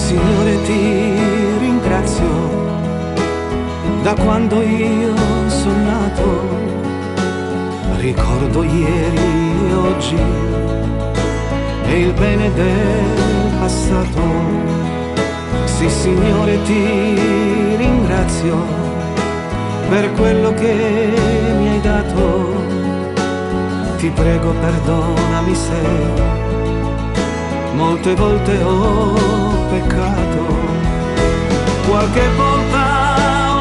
Signore, ti ringrazio, da quando io sono nato, ricordo ieri e oggi e il bene del passato. Sì, Signore, ti ringrazio per quello che mi hai dato. Ti prego, perdonami se molte volte ho peccato. Qualche volta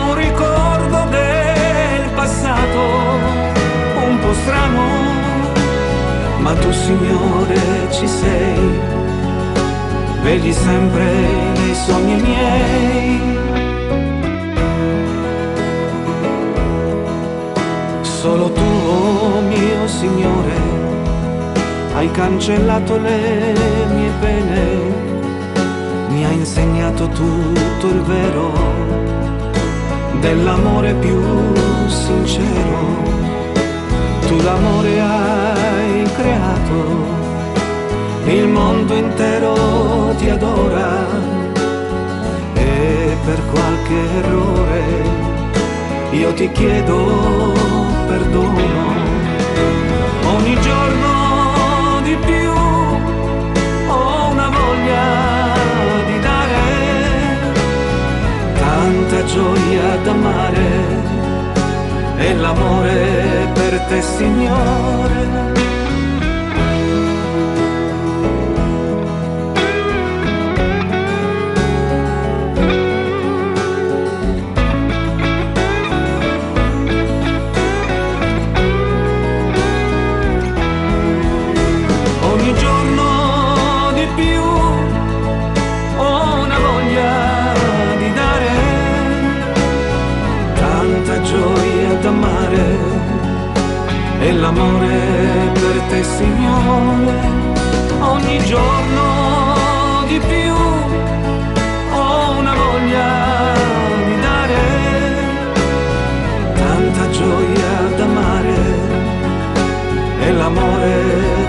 un ricordo del passato un po' strano, ma tu, Signore, ci sei, vegli sempre nei sogni miei. Solo tu, oh mio Signore, hai cancellato le mie pene, mi hai insegnato tutto il vero dell'amore più sincero. Tu l'amore hai creato, il mondo intero ti adora, e per qualche errore io ti chiedo perdono. Ogni giorno di più ho una voglia di dare, tanta gioia d'amare, e l'amore per te, Signore. Ogni giorno di più ho una voglia di dare, tanta gioia d'amare, e l'amore per te, Signore. Ogni giorno di più ho una voglia di dare, tanta gioia d'amare, e l'amore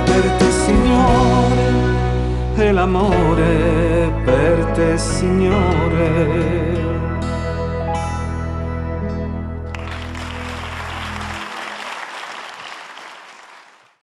per te, Signore, e l'amore per te, Signore.